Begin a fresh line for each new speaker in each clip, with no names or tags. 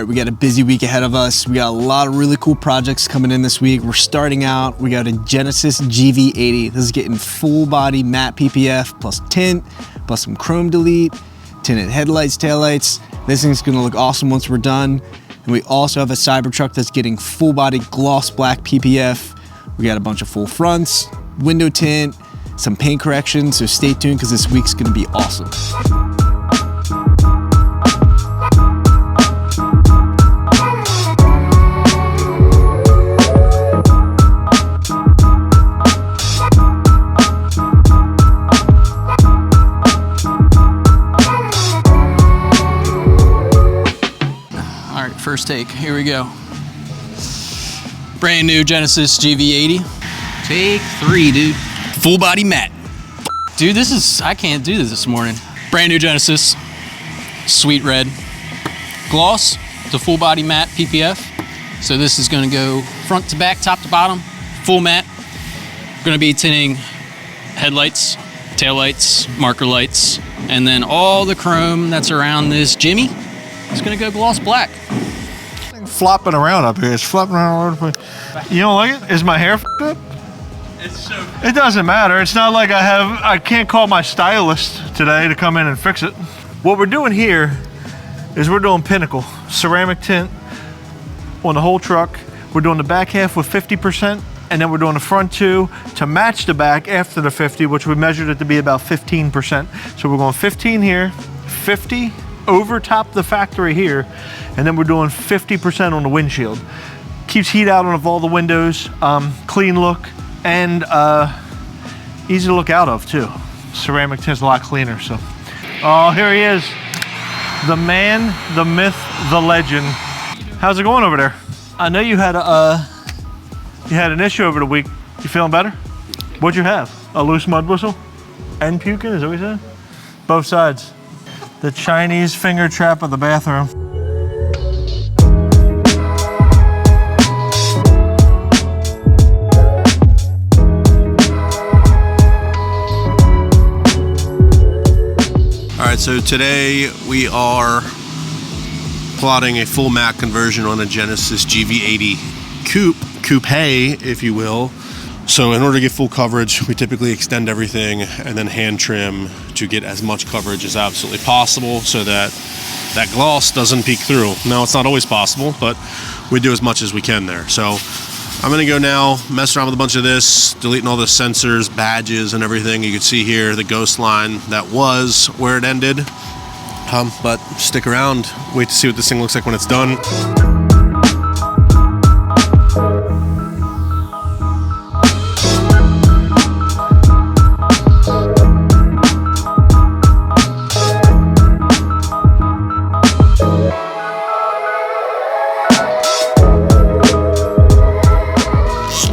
we got a busy week ahead of us. We got a lot of really cool projects coming in this week. We're starting out, we got a Genesis GV80. This is getting full body matte PPF plus tint, plus some chrome delete, tinted headlights, taillights. This thing's gonna look awesome once we're done. And we also have a Cybertruck that's getting full body gloss black PPF. We got a bunch of full fronts, window tint, some paint corrections, so stay tuned because this week's gonna be awesome.
First take, here we go. Brand new Genesis GV80. Take 3, dude. Full body matte. Dude, I can't do this morning. Brand new Genesis, sweet red. Gloss to full body matte PPF. So this is gonna go front to back, top to bottom, full matte. Gonna be tinting headlights, taillights, marker lights, and then all the chrome that's around this Jimmy is gonna go gloss black.
Flopping around up here. It's flopping around all over the place. You don't like it? Is my hair f***ed up?
It's so cool.
It doesn't matter. It's not like I can't call my stylist today to come in and fix it. What we're doing here is we're doing Pinnacle ceramic tint on the whole truck. We're doing the back half with 50%, and then we're doing the front too to match the back after the 50, which we measured it to be about 15%. So we're going 15 here, 50 over top the factory here, and then we're doing 50% on the windshield. Keeps heat out of all the windows, clean look, and easy to look out of too. Ceramic tint's a lot cleaner, so. Oh, here he is. The man, the myth, the legend. How's it going over there? I know you had an issue over the week. You feeling better? What'd you have? A loose mud whistle? And puking, is that what you said? Both sides. The Chinese finger trap of the bathroom.
All right, so today we are plotting a full matte conversion on a Genesis GV80 coupe, if you will. So in order to get full coverage, we typically extend everything and then hand trim to get as much coverage as absolutely possible so that that gloss doesn't peek through. Now, it's not always possible, but we do as much as we can there. So I'm gonna go now, mess around with a bunch of this, deleting all the sensors, badges, and everything. You can see here the ghost line that was where it ended. But stick around, wait to see what this thing looks like when it's done.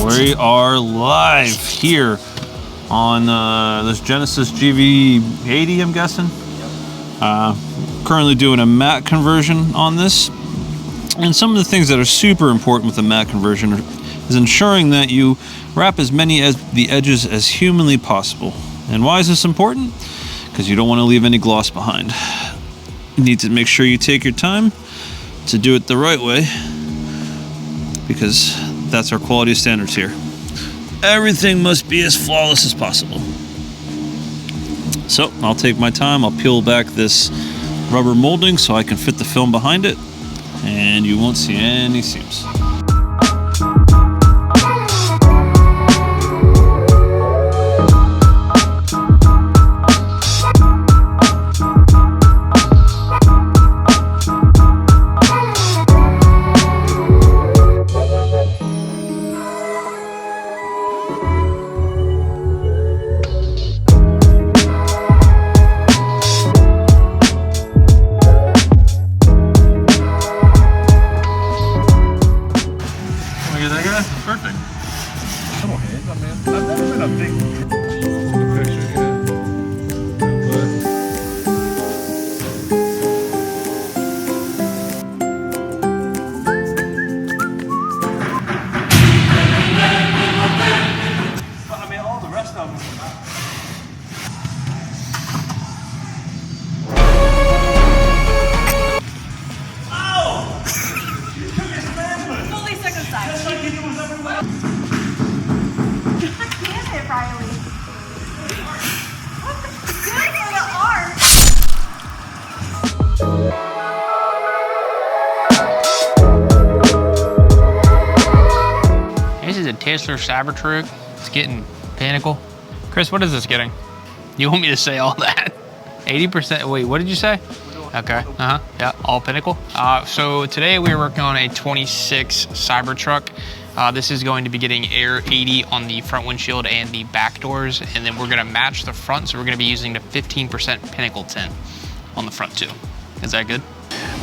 We are live here on this Genesis GV80, I'm guessing. Currently doing a matte conversion on this. And some of the things that are super important with the matte conversion is ensuring that you wrap as many as the edges as humanly possible. And why is this important? Because you don't want to leave any gloss behind. You need to make sure you take your time to do it the right way, because that's our quality standards here. Everything must be as flawless as possible. So I'll take my time, I'll peel back this rubber molding so I can fit the film behind it, and you won't see any seams.
Tesla Cybertruck. It's getting Pinnacle. Chris, what is this getting? You want me to say all that? 80%, wait, what did you say? Okay, yeah, all Pinnacle. So today we are working on a 26 Cybertruck. This is going to be getting Air 80 on the front windshield and the back doors, and then we're gonna match the front, so we're gonna be using the 15% Pinnacle tint on the front too. Is that good?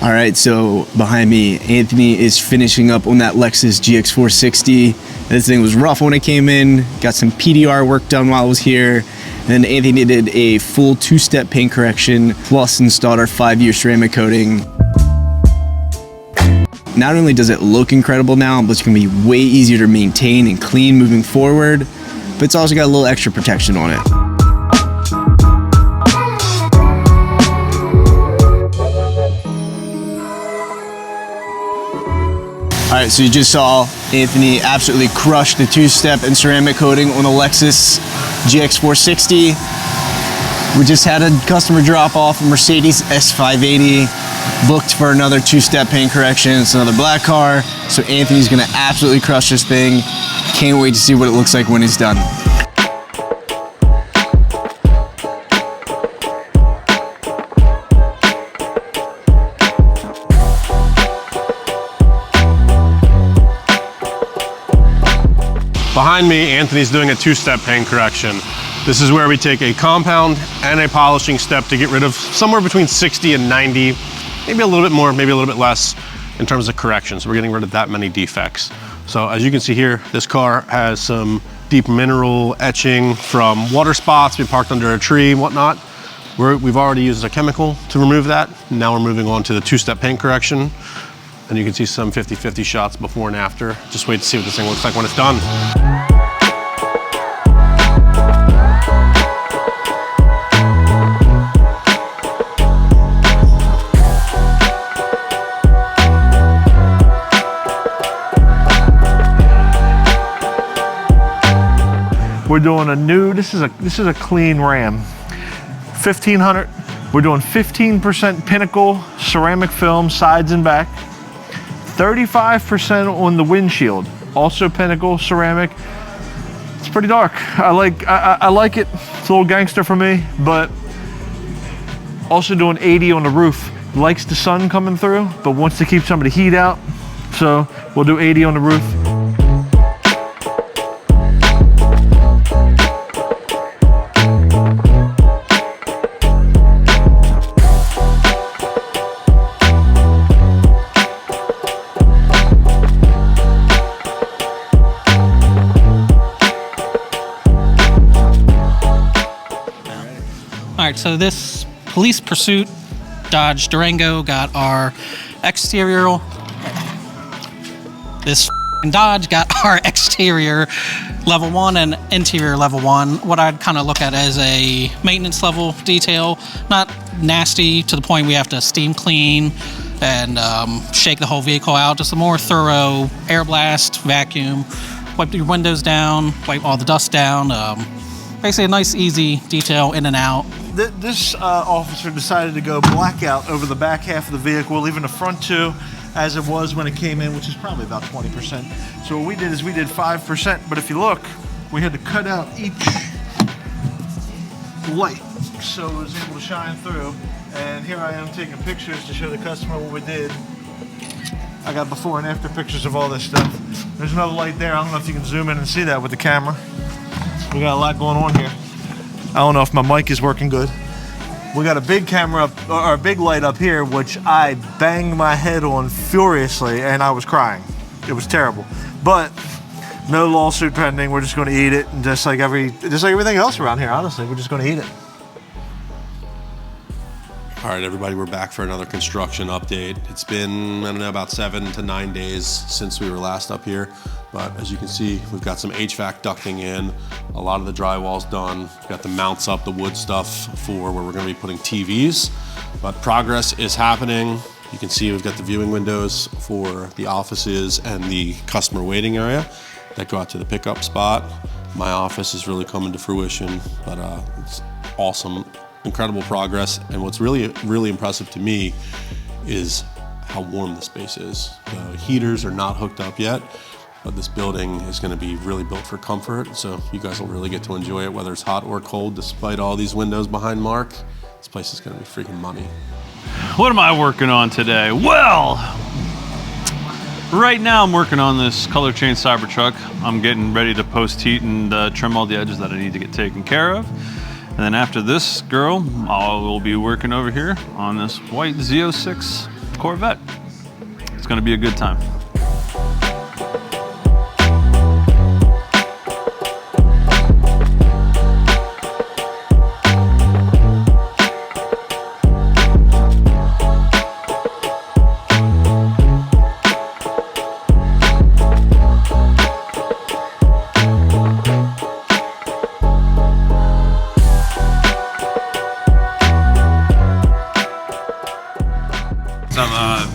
All right, so behind me, Anthony is finishing up on that Lexus GX460. This thing was rough when it came in, got some PDR work done while I was here. And then Anthony did a full 2-step paint correction, plus installed our 5-year ceramic coating. Not only does it look incredible now, but it's gonna be way easier to maintain and clean moving forward, but it's also got a little extra protection on it. All right, so you just saw Anthony absolutely crush the 2-step and ceramic coating on the Lexus GX460. We just had a customer drop off a Mercedes S580, booked for another 2-step paint correction. It's another black car. So Anthony's gonna absolutely crush this thing. Can't wait to see what it looks like when it's done.
Behind me, Anthony's doing a 2-step paint correction. This is where we take a compound and a polishing step to get rid of somewhere between 60 and 90, maybe a little bit more, maybe a little bit less in terms of corrections. We're getting rid of that many defects. So as you can see here, this car has some deep mineral etching from water spots, we parked under a tree and whatnot. We've already used a chemical to remove that. Now we're moving on to the 2-step paint correction. And you can see some 50-50 shots before and after. Just wait to see what this thing looks like when it's done.
We're doing a new, this is a clean Ram. 1500, we're doing 15% Pinnacle ceramic film sides and back. 35% on the windshield, also Pinnacle ceramic. It's pretty dark. I like it. It's a little gangster for me, but also doing 80 on the roof. Likes the sun coming through, but wants to keep some of the heat out. So we'll do 80 on the roof.
All right, so this police pursuit Dodge Durango got our exterior. This Dodge got our exterior level 1 and interior level 1. What I'd kind of look at as a maintenance level detail, not nasty to the point we have to steam clean and shake the whole vehicle out. Just a more thorough air blast, vacuum, wipe your windows down, wipe all the dust down. Basically a nice, easy detail in and out.
This officer decided to go blackout over the back half of the vehicle, leaving the front too as it was when it came in, which is probably about 20%. So what we did is we did 5%, but if you look, we had to cut out each light so it was able to shine through. And here I am taking pictures to show the customer what we did. I got before and after pictures of all this stuff. There's another light there. I don't know if you can zoom in and see that with the camera. We got a lot going on here. I don't know if my mic is working good. We got a big camera up, or a big light up here, which I banged my head on furiously, and I was crying. It was terrible. But no lawsuit pending. We're just going to eat it, and just like everything else around here. Honestly, we're just going to eat it.
All right, everybody, we're back for another construction update. It's been, I don't know, about 7 to 9 days since we were last up here. But as you can see, we've got some HVAC ducting in. A lot of the drywall's done. We've got the mounts up, the wood stuff for where we're gonna be putting TVs. But progress is happening. You can see we've got the viewing windows for the offices and the customer waiting area that go out to the pickup spot. My office is really coming to fruition, but it's awesome, incredible progress. And what's really, really impressive to me is how warm the space is. The heaters are not hooked up yet, But this building is going to be really built for comfort, so you guys will really get to enjoy it, whether it's hot or cold. Despite all these windows behind Mark, this place is going to be freaking money.
What am I working on today? Well, right now I'm working on this color change Cybertruck. I'm getting ready to post heat and trim all the edges that I need to get taken care of. And then after this girl, I will be working over here on this white Z06 Corvette. It's going to be a good time.
I'm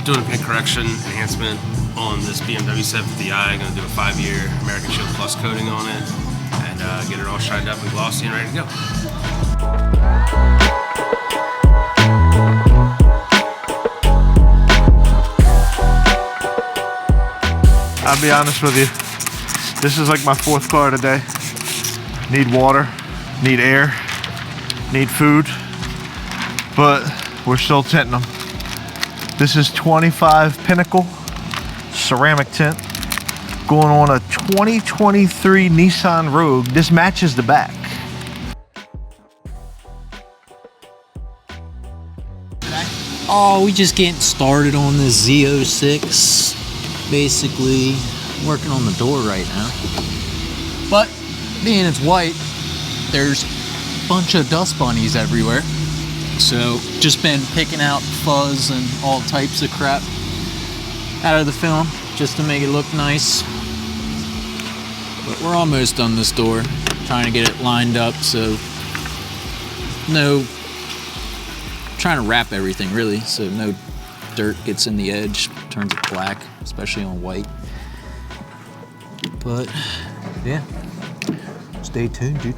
doing a paint correction enhancement on this BMW 750i. I'm going to do a 5-year American Shield Plus coating on it and get it all shined up and glossy and ready to go.
I'll be honest with you, this is like my 4th car today. Need water, need air, need food, but we're still tinting them. This is 25 Pinnacle ceramic tint going on a 2023 Nissan Rogue. This matches the back.
Oh, we just getting started on this Z06. Basically, working on the door right now. But being it's white, there's a bunch of dust bunnies everywhere. So just been picking out fuzz and all types of crap out of the film just to make it look nice. But we're almost done this door, trying to get it lined up so trying to wrap everything really so no dirt gets in the edge, turns it black, especially on white. But yeah, stay tuned, dude.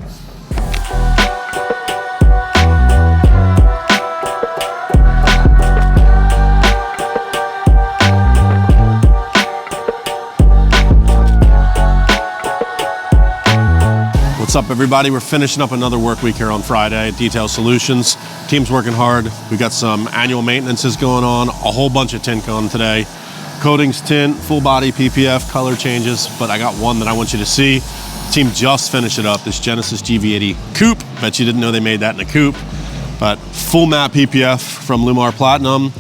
What's up, everybody? We're finishing up another work week here on Friday at Detail Solutions. Team's working hard. We got some annual maintenances going on, a whole bunch of tint going today. Coatings, tint, full body PPF, color changes, but I got one that I want you to see. Team just finished it up, this Genesis GV80 Coupe. Bet you didn't know they made that in a coupe, but full matte PPF from Llumar Platinum.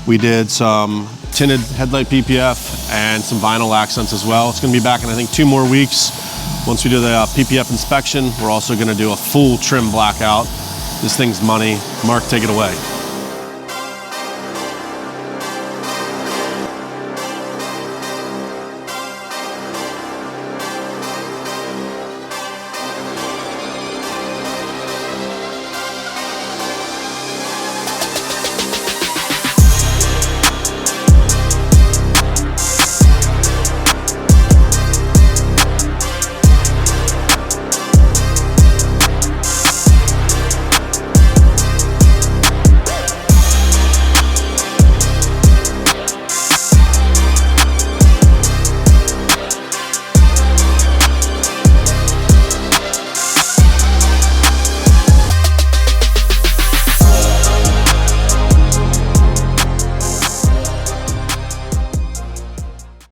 We did some tinted headlight PPF and some vinyl accents as well. It's gonna be back in, I think, 2 more weeks. Once we do the PPF inspection, we're also gonna do a full trim blackout. This thing's money. Mark, take it away.